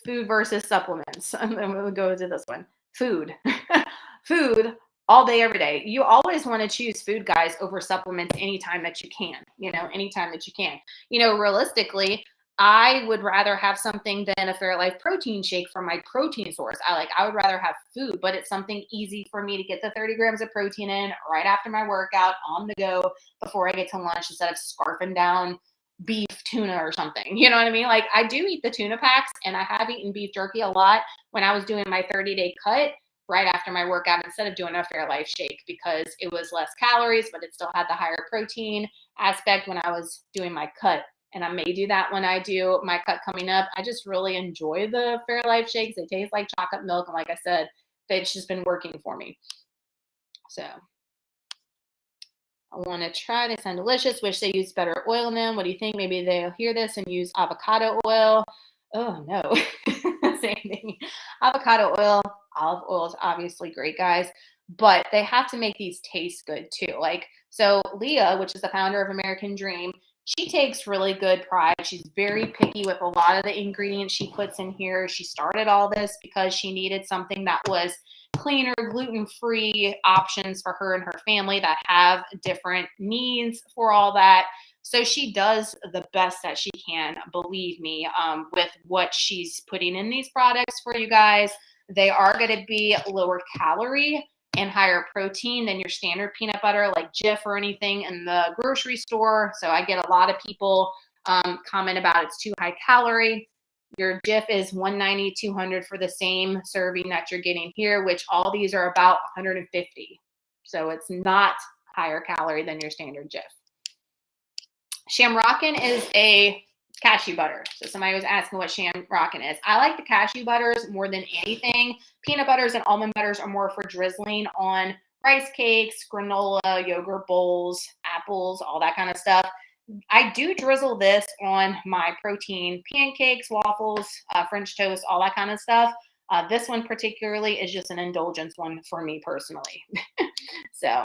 food versus supplements. And then we'll go to this one. Food. Food all day, every day. You always want to choose food, guys, over supplements anytime that you can. You know, anytime that you can. You know, realistically, I would rather have something than a Fairlife protein shake from my protein source. I would rather have food, but it's something easy for me to get the 30 grams of protein in right after my workout on the go before I get to lunch instead of scarfing down beef tuna or something. You know what I mean? Like, I do eat the tuna packs, and I have eaten beef jerky a lot when I was doing my 30-day cut right after my workout instead of doing a Fairlife shake, because it was less calories, but it still had the higher protein aspect when I was doing my cut. And I may do that when I do my cut coming up. I just really enjoy the Fairlife shakes. They taste like chocolate milk. And like I said, it's just been working for me. So I want to try. They sound delicious. Wish they used better oil in them. What do you think? Maybe they'll hear this and use avocado oil. Oh, no. Same thing. Avocado oil, olive oil is obviously great, guys. But they have to make these taste good, too. Like, so Leah, which is the founder of American Dream, she takes really good pride. She's very picky with a lot of the ingredients she puts in here. She started all this because she needed something that was cleaner, gluten-free options for her and her family that have different needs for all that. So she does the best that she can, believe me, with what she's putting in these products for you guys. They are going to be lower calorie and higher protein than your standard peanut butter like Jif or anything in the grocery store. So I get a lot of people comment about it's too high calorie. Your Jif is 190, 200 for the same serving that you're getting here, which all these are about 150. So it's not higher calorie than your standard Jif. Shamrockin is a cashew butter. So somebody was asking what Shamrockin is. I like the cashew butters more than anything. Peanut butters and almond butters are more for drizzling on rice cakes, granola, yogurt bowls, apples, all that kind of stuff. I do drizzle this on my protein pancakes, waffles, French toast, all that kind of stuff. This one particularly is just an indulgence one for me personally. So.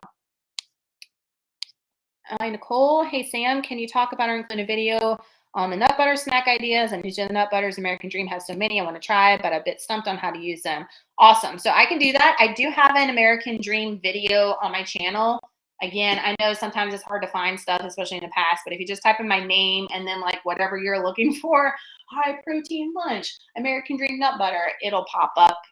Hi, Nicole. Hey, Sam, can you talk about or include a video on the nut butter snack ideas? I'm using the nut butters. American Dream has so many. I want to try, but I'm a bit stumped on how to use them. Awesome. So I can do that. I do have an American Dream video on my channel. Again, I know sometimes it's hard to find stuff, especially in the past, but if you just type in my name and then like whatever you're looking for, high protein lunch, American Dream nut butter, it'll pop up.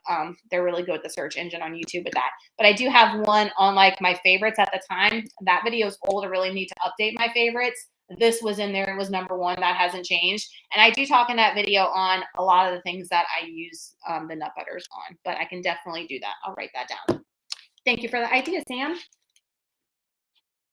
They're really good with the search engine on YouTube with that. But I do have one on like my favorites at the time. That video is old. I really need to update my favorites. This was in there. It was #1. That hasn't changed. And I do talk in that video on a lot of the things that I use the nut butters on, but I can definitely do that. I'll write that down. Thank you for the idea, Sam.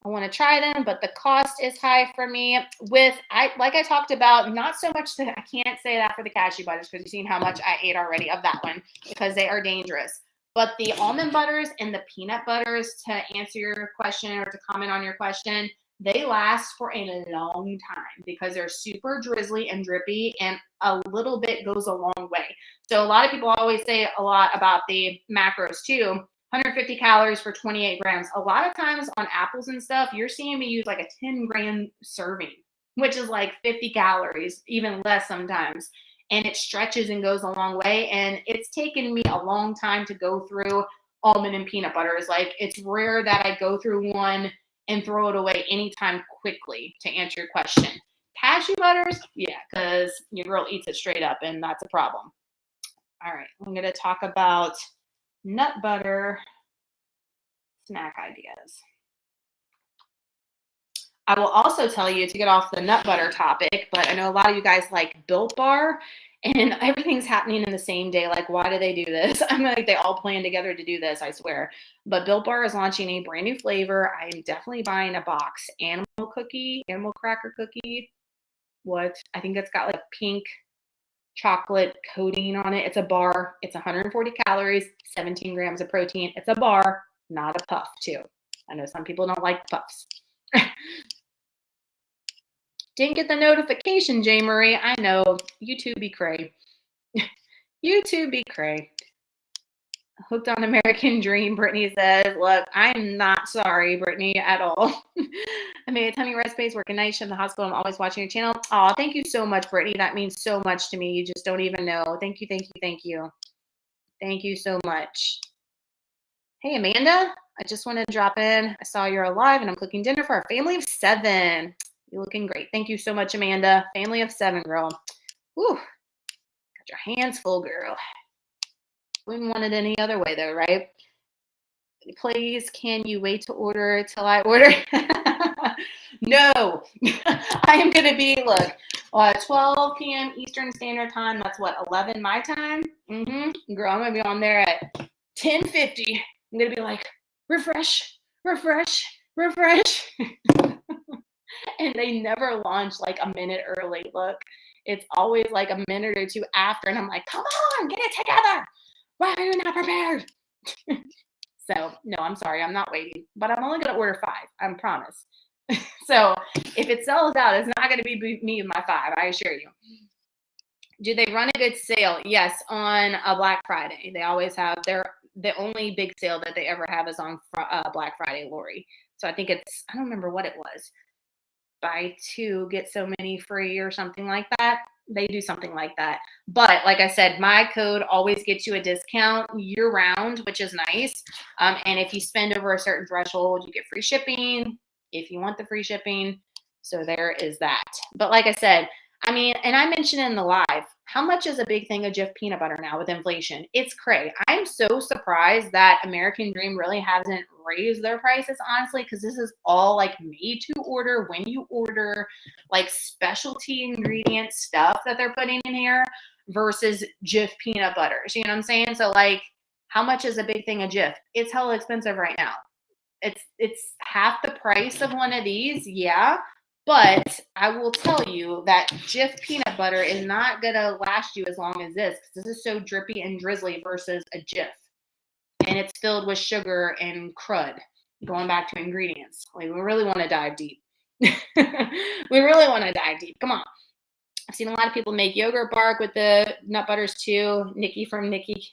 I want to try them, but the cost is high for me. Like I talked about, not so much that I can't say that for the cashew butters because you've seen how much I ate already of that one because they are dangerous. But the almond butters and the peanut butters, to answer your question or to comment on your question, they last for a long time because they're super drizzly and drippy, and a little bit goes a long way. So a lot of people always say a lot about the macros too. 150 calories for 28 grams. A lot of times on apples and stuff, you're seeing me use like a 10-gram serving, which is like 50 calories, even less sometimes. And it stretches and goes a long way. And it's taken me a long time to go through almond and peanut butters. Like, it's rare that I go through one and throw it away anytime quickly, to answer your question. Cashew butters, yeah, because your girl eats it straight up, and that's a problem. All right, I'm going to talk about nut butter snack ideas. I will also tell you to get off the nut butter topic, but I know a lot of you guys like Built Bar, and everything's happening in the same day. Like, why do they do this? I'm like, they all plan together to do this, I swear. But Built Bar is launching a brand new flavor. I am definitely buying a box. Animal cracker cookie. What? I think it's got like pink chocolate coating on it. It's a bar. It's 140 calories, 17 grams of protein. It's a bar, not a puff, too. I know some people don't like puffs. Didn't get the notification, J. Marie. I know. YouTube be cray. YouTube be cray. Hooked on American Dream, Brittany says. Look, I'm not sorry, Brittany, at all. I made a tummy rest space, working night shift in the hospital. I'm always watching your channel. Oh, thank you so much, Brittany. That means so much to me. You just don't even know. Thank you, thank you, thank you. Thank you so much. Hey, Amanda. I just wanted to drop in. I saw you're alive, and I'm cooking dinner for our family of 7. You're looking great. Thank you so much, Amanda. Family of 7, girl. Whew. Got your hands full, girl. Wouldn't want it any other way, though, right? Please, can you wait to order till I order? No. I am going to be, look, 12 p.m. Eastern Standard Time. That's what, 11 my time? Girl, I'm going to be on there at 10:50. I'm going to be like, refresh, refresh, refresh. And they never launch like a minute early. Look, it's always like a minute or two after. And I'm like, come on, get it together. Why are you not prepared? So, no, I'm sorry. I'm not waiting. But I'm only going to order 5. I promise. So, if it sells out, it's not going to be me and my 5. I assure you. Do they run a good sale? Yes, on a Black Friday. They always have the only big sale that they ever have is on Black Friday, Lori. So, I think it's, I don't remember what it was. Buy 2, get so many free or something like that. They do something like that. But like I said, my code always gets you a discount year round, which is nice. And if you spend over a certain threshold, you get free shipping if you want the free shipping. So there is that. But like I said, I mean, and I mentioned in the live, how much is a big thing of Jif peanut butter now with inflation? It's crazy. I'm so surprised that American Dream really hasn't raised their prices, honestly, because this is all like made to order when you order, like specialty ingredient stuff that they're putting in here versus Jif peanut butters. You know what I'm saying? So like, how much is a big thing of Jif? It's hella expensive right now. It's half the price of one of these, yeah. But I will tell you that Jif peanut butter is not going to last you as long as this, because this is so drippy and drizzly versus a Jif. And it's filled with sugar and crud. Going back to ingredients. Like, we really want to dive deep. We really want to dive deep. Come on. I've seen a lot of people make yogurt bark with the nut butters too. Nikki from Nikki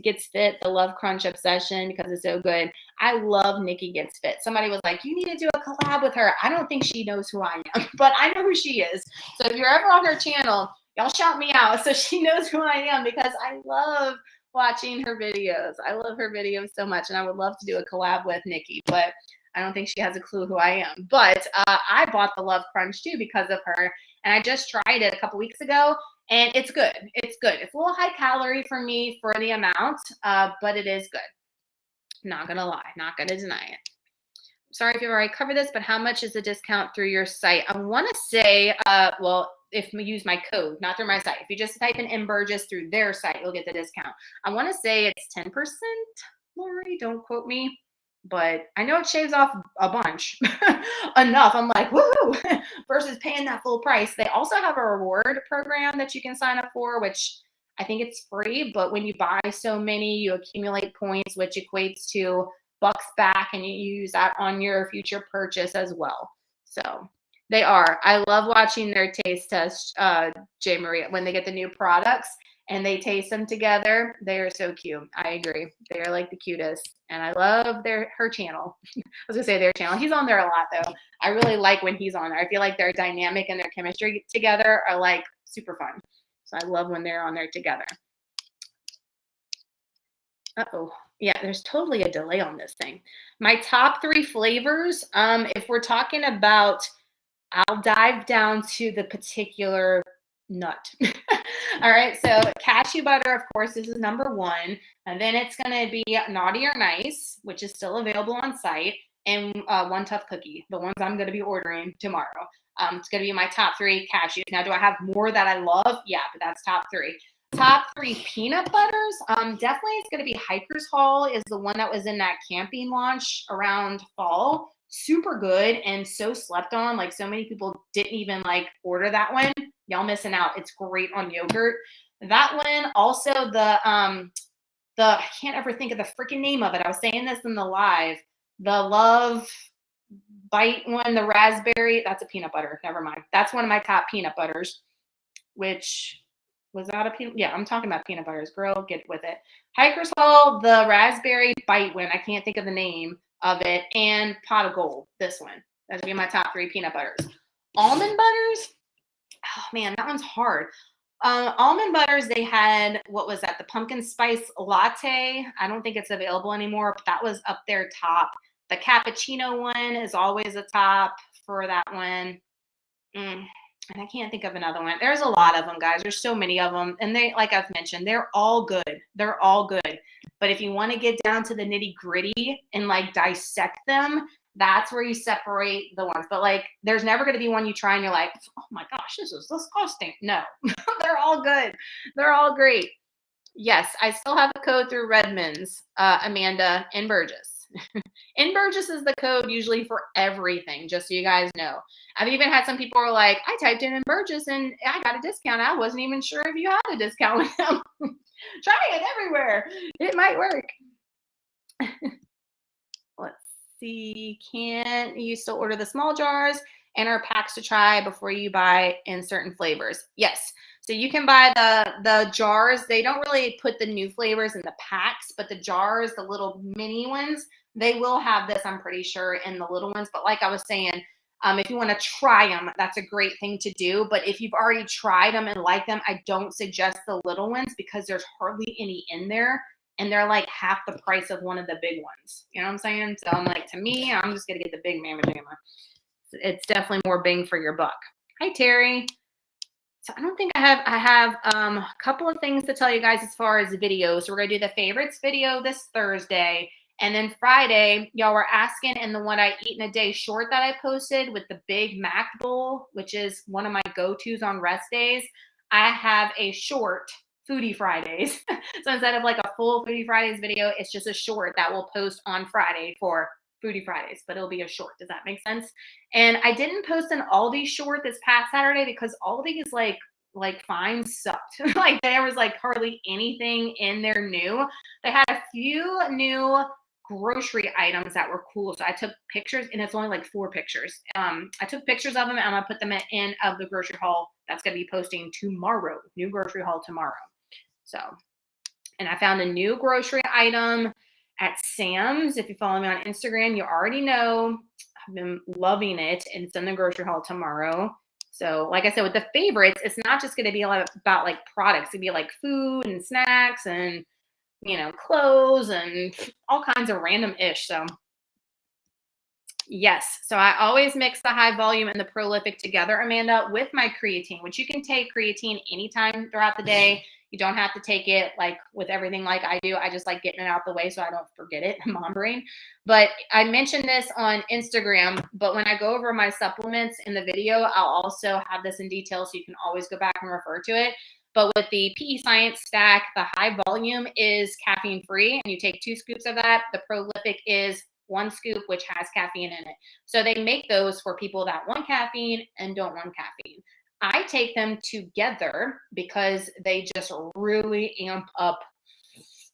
Gets Fit, the Love Crunch Obsession, because it's so good. I love Nikki Gets Fit. Somebody was like, you need to do a collab with her. I don't think she knows who I am, but I know who she is. So if you're ever on her channel, y'all shout me out so she knows who I am, because I love watching her videos. I love her videos so much, and I would love to do a collab with Nikki, but I don't think she has a clue who I am. But I bought the Love Crunch too because of her. And I just tried it a couple weeks ago, and it's good. It's good. It's a little high calorie for me for the amount, but it is good. Not going to lie. Not going to deny it. Sorry if you've already covered this, but how much is the discount through your site? I want to say, well, if you use my code, not through my site. If you just type in NBURGGESS through their site, you'll get the discount. I want to say it's 10%, Lori. Don't quote me. But I know it shaves off a bunch. Enough. I'm like, woohoo, versus paying that full price. They also have a reward program that you can sign up for, which I think it's free. But when you buy so many, you accumulate points, which equates to bucks back, and you use that on your future purchase as well. So they are. I love watching their taste test, J. Maria, when they get the new products and they taste them together. They are so cute. I agree. They are like the cutest. And I love her channel. I was gonna say their channel. He's on there a lot though. I really like when he's on there. I feel like their dynamic and their chemistry together are like super fun. So I love when they're on there together. Uh-oh. Yeah, there's totally a delay on this thing. My top 3 flavors, if we're talking about, I'll dive down to the particular nut. All right, so cashew butter, of course, this is number 1. And then it's going to be Naughty or Nice, which is still available on site, and One Tough Cookie, the ones I'm going to be ordering tomorrow. It's going to be my top 3 cashews. Now, do I have more that I love? Yeah, but that's top 3. Top 3 peanut butters. Definitely it's going to be Hiker's Hall is the one that was in that camping launch around fall. Super good and so slept on. Like, so many people didn't even like order that one. Y'all missing out. It's great on yogurt. That one, also the I can't ever think of the freaking name of it. I was saying this in the live. The Love Bite one, the raspberry. That's a peanut butter. Never mind. That's one of my top peanut butters. Which was that a peanut? Yeah, I'm talking about peanut butters. Girl, get with it. Hiker's Hall, the raspberry bite one. I can't think of the name of it. And Pot of Gold. This one. That's gonna be my top 3 peanut butters. Almond butters. Oh man, that one's hard. Almond butters, they had, what was that? The pumpkin spice latte. I don't think it's available anymore, but that was up there top. The cappuccino one is always a top for that one. And I can't think of another one. There's a lot of them, guys. There's so many of them. And they, like I've mentioned, they're all good. They're all good. But if you want to get down to the nitty gritty and like dissect them, that's where you separate the ones. But like, there's never going to be one you try and you're like, oh my gosh, this is disgusting. No, they're all good. They're all great. Yes, I still have a code through Redmond's, Amanda, NBURGGESS. NBURGGESS is the code usually for everything, just so you guys know. I've even had some people who are like, I typed in NBURGGESS and I got a discount. I wasn't even sure if you had a discount with them. Try it everywhere. It might work. Let's see. Can you still order the small jars and our packs to try before you buy in certain flavors? Yes. So you can buy the jars. They don't really put the new flavors in the packs, but the jars, the little mini ones, they will have this, I'm pretty sure, in the little ones. But like I was saying, if you want to try them, that's a great thing to do. But if you've already tried them and like them, I don't suggest the little ones because there's hardly any in there. And they're like half the price of one of the big ones. You know what I'm saying? So I'm like, to me, I'm just going to get the big Mamma Jamma. It's definitely more bang for your buck. Hi, Terry. So I don't think I have a couple of things to tell you guys as far as videos. So we're going to do the favorites video this Thursday. And then Friday, y'all were asking in the one I eat in a day short that I posted with the Big Mac bowl, which is one of my go-tos on rest days. I have a short Foodie Fridays. So instead of like a full Foodie Fridays video, it's just a short that we'll post on Friday for Foodie Fridays, but it'll be a short. Does that make sense? And I didn't post an Aldi short this past Saturday because Aldi's like finds sucked. Like there was like hardly anything in there new. They had a few new grocery items that were cool. So I took pictures and it's only like 4 pictures. I took pictures of them and I'm gonna put them in of the grocery haul that's gonna be posting tomorrow. New grocery haul tomorrow. So, and I found a new grocery item at Sam's. If you follow me on Instagram, you already know I've been loving it, and it's in the grocery haul tomorrow. So like I said, with the favorites, it's not just going to be about like products. It'd be like food and snacks and, you know, clothes and all kinds of random ish. So yes. So I always mix the high volume and the prolific together, Amanda, with my creatine, which you can take creatine anytime throughout the day. You don't have to take it like with everything like I do. I just like getting it out the way so I don't forget it. Mom brain. But I mentioned this on Instagram, but when I go over my supplements in the video, I'll also have this in detail so you can always go back and refer to it. But with the PEScience stack, the high volume is caffeine free and you take 2 scoops of that. The prolific is 1 scoop, which has caffeine in it. So they make those for people that want caffeine and don't want caffeine. I take them together because they just really amp up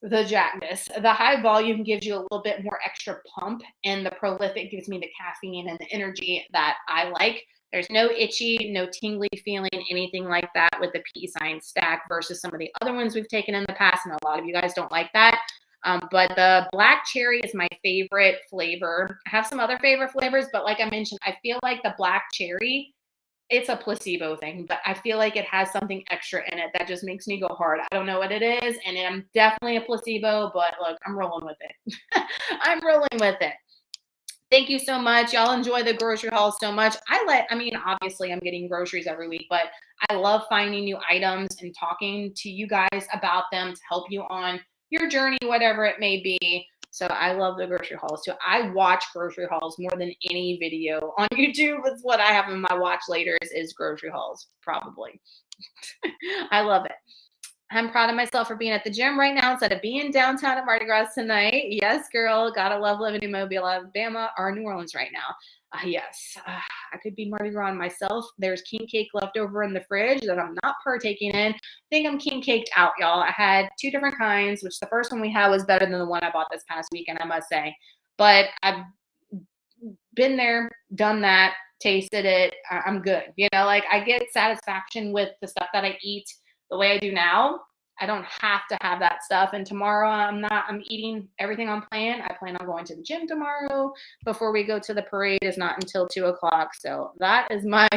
the jackness. The high volume gives you a little bit more extra pump, and the prolific gives me the caffeine and the energy that I like. There's no itchy, no tingly feeling, anything like that with the PEScience stack versus some of the other ones we've taken in the past, and a lot of you guys don't like that. But the black cherry is my favorite flavor. I have some other favorite flavors, but like I mentioned, I feel like the black cherry, it's a placebo thing, but I feel like it has something extra in it that just makes me go hard. I don't know what it is, and I'm definitely a placebo, but look, I'm rolling with it. I'm rolling with it. Thank you so much. Y'all enjoy the grocery haul so much. I mean, obviously I'm getting groceries every week, but I love finding new items and talking to you guys about them to help you on your journey, whatever it may be. So I love the grocery hauls too. I watch grocery hauls more than any video on YouTube. It's what I have in my watch laters is grocery hauls, probably. I love it. I'm proud of myself for being at the gym right now instead of being downtown at Mardi Gras tonight. Yes, girl. Gotta love living in Mobile, Alabama, or New Orleans right now. Yes, I could be Mardi Gras myself. There's king cake left over in the fridge that I'm not partaking in. I think I'm king caked out, y'all. I had 2 different kinds, which the first one we had was better than the one I bought this past weekend, I must say. But I've been there, done that, tasted it. I'm good. You know, like I get satisfaction with the stuff that I eat the way I do now. I don't have to have that stuff. And tomorrow I'm eating everything on plan. I plan on going to the gym tomorrow before we go to the parade. Is not until 2 o'clock. So that's my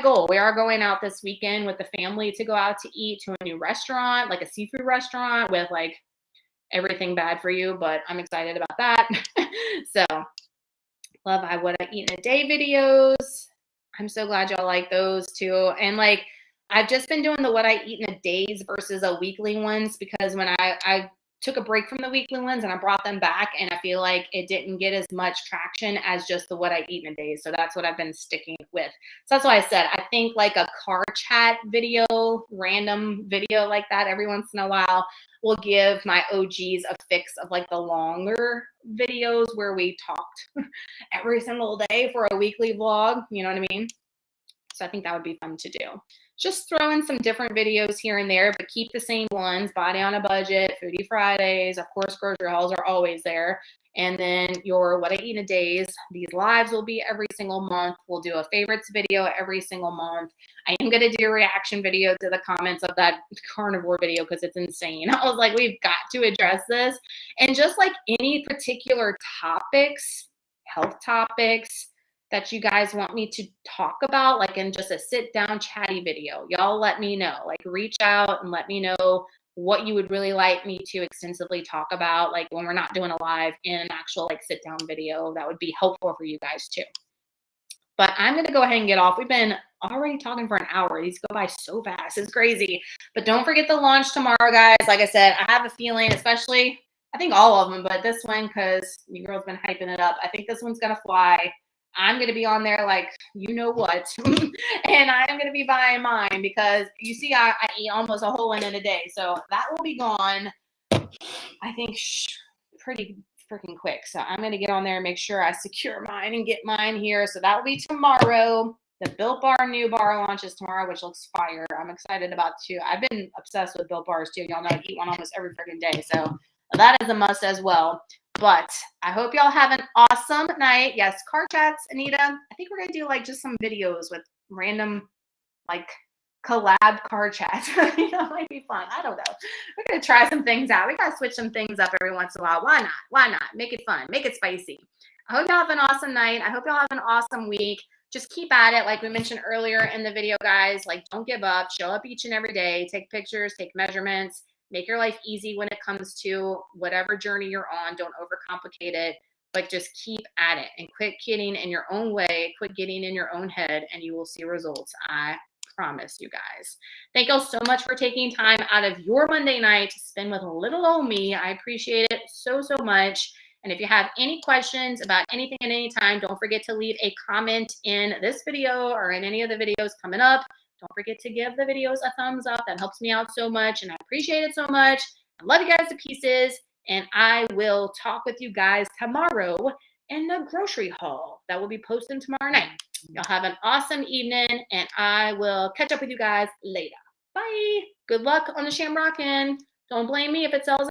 goal. We are going out this weekend with the family to go out to eat to a new restaurant, like a seafood restaurant with like everything bad for you, but I'm excited about that. So love what I eat in a day videos. I'm so glad y'all like those too. And like, I've just been doing the what I eat in a days versus a weekly ones, because when I took a break from the weekly ones and I brought them back, and I feel like it didn't get as much traction as just the what I eat in a days. So that's what I've been sticking with. So that's why I said, I think like a car chat video, random video like that every once in a while will give my OGs a fix of like the longer videos where we talked every single day for a weekly vlog. You know what I mean? So I think that would be fun to do. Just throw in some different videos here and there, but keep the same ones. Body on a Budget, Foodie Fridays, of course, grocery hauls are always there. And then your what I eat in a days. These lives will be every single month. We'll do a favorites video every single month. I am going to do a reaction video to the comments of that carnivore video because it's insane. I was like, we've got to address this. And just like any particular topics, health topics, that you guys want me to talk about, like in just a sit down chatty video, y'all let me know. Like reach out and let me know what you would really like me to extensively talk about, like when we're not doing a live, in an actual like sit down video. That would be helpful for you guys too. But I'm going to go ahead and get off. We've been already talking for an hour. These go by so fast. It's crazy. But don't forget the launch tomorrow, guys. Like I said, I have a feeling, especially, I think all of them, but this one, because your girl's been hyping it up, I think this one's going to fly. I'm going to be on there like, you know what, and I'm going to be buying mine because you see, I eat almost a whole one in a day. So that will be gone, I think, pretty freaking quick. So I'm going to get on there and make sure I secure mine and get mine here. So that will be tomorrow. The Built Bar new bar launches tomorrow, which looks fire. I'm excited about too. I've been obsessed with Built Bars too. Y'all know I eat one almost every freaking day. So that is a must as well. But I hope y'all have an awesome night. Yes, car chats, Anita. I think we're going to do like just some videos with random like collab car chats. You know, it might be fun. I don't know. We're going to try some things out. We got to switch some things up every once in a while. Why not? Why not? Make it fun. Make it spicy. I hope y'all have an awesome night. I hope y'all have an awesome week. Just keep at it. Like we mentioned earlier in the video, guys, like don't give up. Show up each and every day. Take pictures, take measurements. Make your life easy when it comes to whatever journey you're on. Don't overcomplicate it, but just keep at it and quit getting in your own way. Quit getting in your own head, and you will see results. I promise you guys. Thank you so much for taking time out of your Monday night to spend with little old me. I appreciate it so, so much. And if you have any questions about anything at any time, don't forget to leave a comment in this video or in any of the videos coming up. Don't forget to give the videos a thumbs up. That helps me out so much, and I appreciate it so much. I love you guys to pieces, and I will talk with you guys tomorrow in the grocery haul that will be posted tomorrow night. Y'all have an awesome evening, and I will catch up with you guys later. Bye. Good luck on the Shamrockin. Don't blame me if it sells